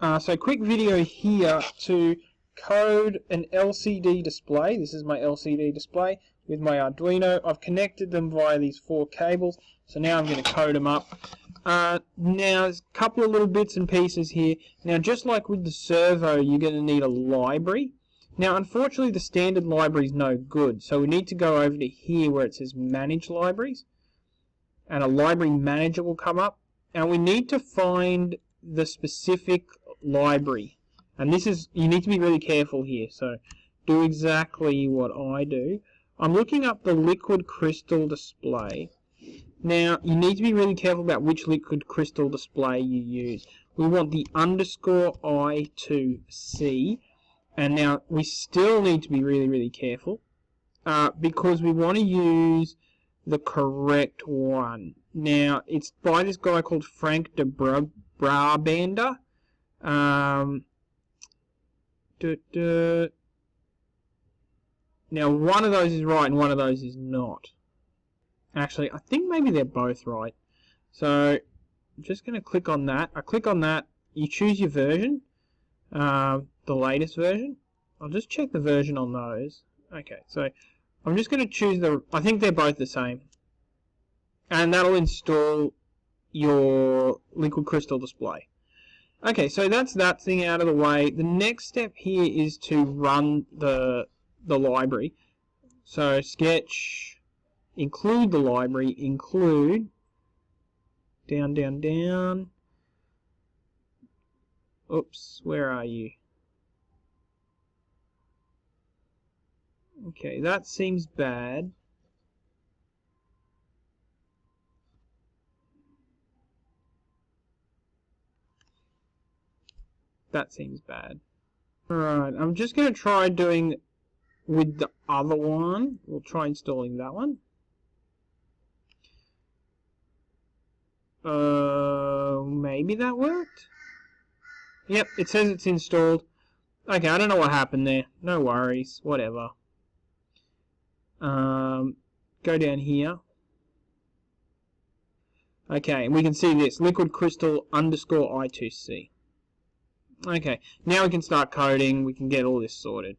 So quick video here to code an LCD display. This is my LCD display with my Arduino. I've connected them via these 4 cables, so now I'm going to code them up. Now there's a couple of little bits and pieces here. Now just like with the servo, you're going to need a library. Now unfortunately the standard library is no good, so we need to go over to here where it says manage libraries, and a library manager will come up, and we need to find the specific library, and this is, you need to be really careful here, so do exactly what I do. I'm looking up the liquid crystal display. Now you need to be really careful about which liquid crystal display you use. We want the underscore I2C, and now we still need to be really careful because we want to use the correct one. Now it's by this guy called Frank de Brabander. Now one of those is right and one of those is not. Actually, I think maybe they're both right. So I'm just going to click on that. I click on that. You choose your version, the latest version. I'll just check the version on those. Okay, so I'm just going to choose the, I think they're both the same. And that'll install your liquid crystal display. Okay, so that's that thing out of the way. The next step here is to run the library. So sketch, include the library, include, down. Oops, where are you? Okay, that seems bad. That seems bad. Alright, I'm just going to try doing with the other one. We'll try installing that one. Maybe that worked? Yep, it says it's installed. Okay, I don't know what happened there. No worries, whatever. Go down here. Okay, and we can see this, liquid crystal underscore I2C. Okay, now we can start coding, we can get all this sorted.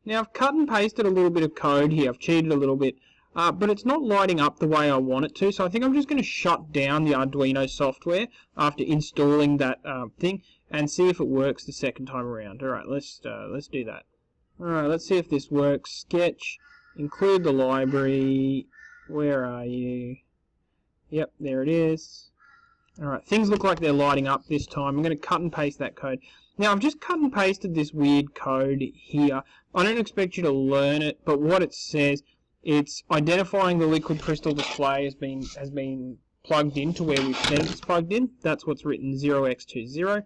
Now I've cut and pasted a little bit of code here, I've cheated a little bit, but it's not lighting up the way I want it to, so I think I'm just going to shut down the Arduino software after installing that thing and see if it works the second time around. Alright, let's do that. Alright, let's see if this works. Sketch, include the library, where are you? Yep, there it is. Alright, things look like they're lighting up this time. I'm going to cut and paste that code. Now, I've just cut and pasted this weird code here. I don't expect you to learn it, but what it says, it's identifying the liquid crystal display has been plugged into where we've said it's plugged in. That's what's written 0x20.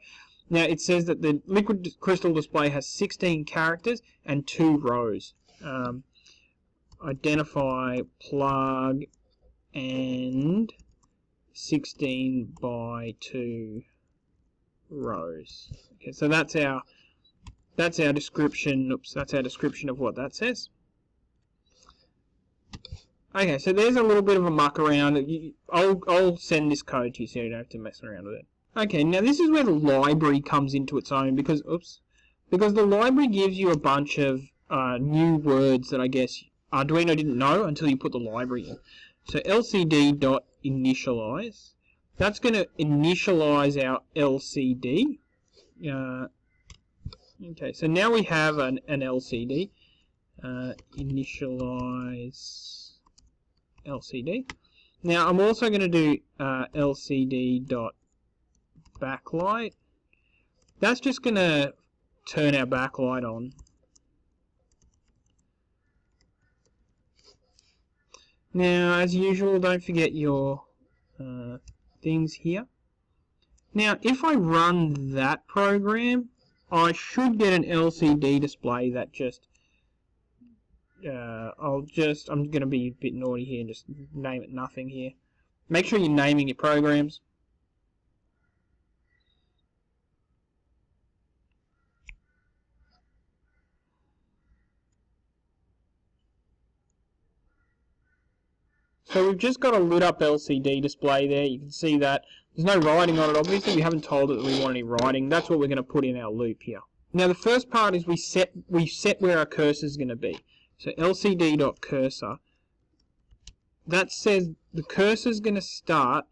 Now, it says that the liquid crystal display has 16 characters and 2 rows. Identify, plug, and 16 by 2 rows. Okay, so that's our description. Oops, that's our description of what that says. Okay, so there's a little bit of a muck around. I'll send this code to you so you don't have to mess around with it. Okay, now this is where the library comes into its own because the library gives you a bunch of new words that I guess Arduino didn't know until you put the library in. So lcd.initialize, that's going to initialize our LCD. Okay, so now we have an LCD. Initialize LCD. Now I'm also going to do lcd.backlight. That's just going to turn our backlight on. Now, as usual, don't forget your things here. Now, if I run that program, I should get an LCD display that just... I'm going to be a bit naughty here and just name it nothing here. Make sure you're naming your programs. So we've just got a lit up LCD display there. You can see that There's no writing on it, obviously. We haven't told it that we want any writing. That's what we're going to put in our loop here. Now, the first part is we set where our cursor is going to be. So lcd.cursor. That says the cursor is going to start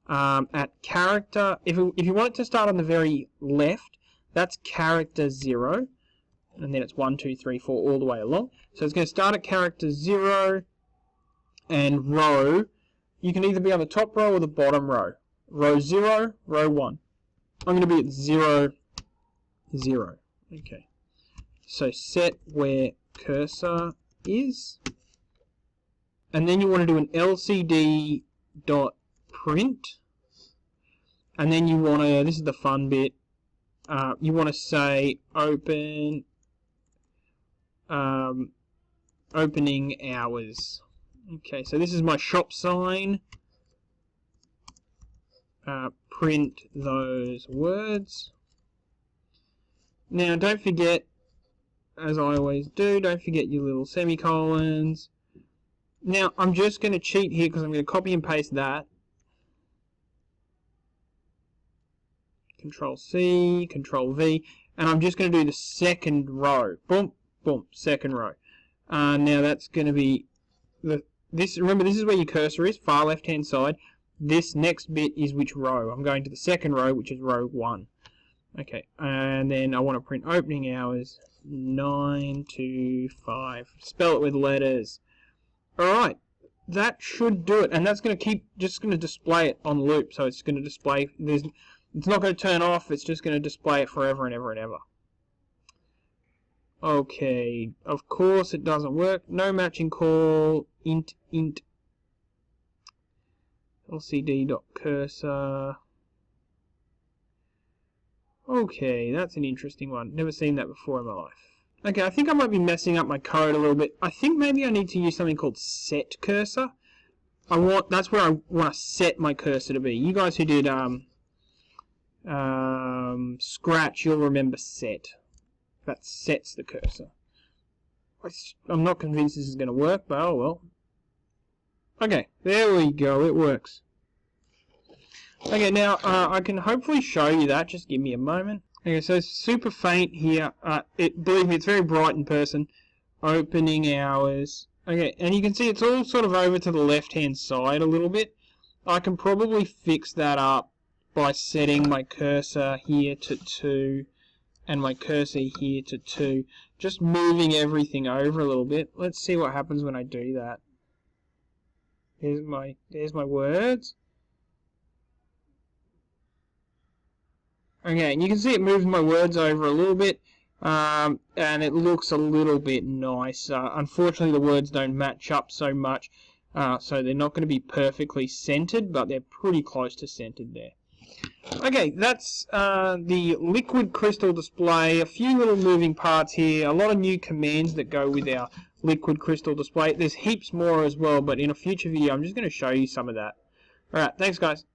at character. If you want it to start on the very left, that's character 0. And then it's 1, 2, 3, 4 all the way along. So it's going to start at character 0 and row. You can either be on the top row or the bottom row. Row 0, row 1. I'm going to be at 0, 0. Okay. So set where cursor is. And then you want to do an lcd.print. And then you want to, this is the fun bit, you want to say opening hours. Okay, so this is my shop sign. Print those words. Now, don't forget, as I always do, don't forget your little semicolons. Now, I'm just going to cheat here because I'm going to copy and paste that. Control C, Control V, and I'm just going to do the second row. Boom, boom, second row. Now that's going to be this. Remember, this is where your cursor is, far left-hand side. This next bit is which row. I'm going to the second row, which is row 1. Okay, and then I want to print opening hours 9 to 5. Spell it with letters. All right, that should do it, and that's going to just going to display it on loop. So it's going to display. It's not going to turn off. It's just going to display it forever and ever and ever. Okay, of course it doesn't work. No matching call. Int lcd.cursor. Okay, that's an interesting one. Never seen that before in my life. Okay, I think I might be messing up my code a little bit. I think maybe I need to use something called set cursor. That's where I want to set my cursor to be. You guys who did Scratch, you'll remember set. That sets the cursor. I'm not convinced this is going to work, but oh well. Okay, there we go, it works. Okay, now I can hopefully show you that. Just give me a moment. Okay, so it's super faint here. Believe me, it's very bright in person. Opening hours. Okay, and you can see it's all sort of over to the left-hand side a little bit. I can probably fix that up by setting my cursor here to 2 and my cursor here to 2. Just moving everything over a little bit. Let's see what happens when I do that. There's my words. Okay, and you can see it moves my words over a little bit, and it looks a little bit nice. Unfortunately, the words don't match up so much, so they're not going to be perfectly centered, but they're pretty close to centered there. Okay, that's the liquid crystal display. A few little moving parts here, a lot of new commands that go with our liquid crystal display. There's heaps more as well, but in a future video I'm just going to show you some of that. Alright, thanks guys.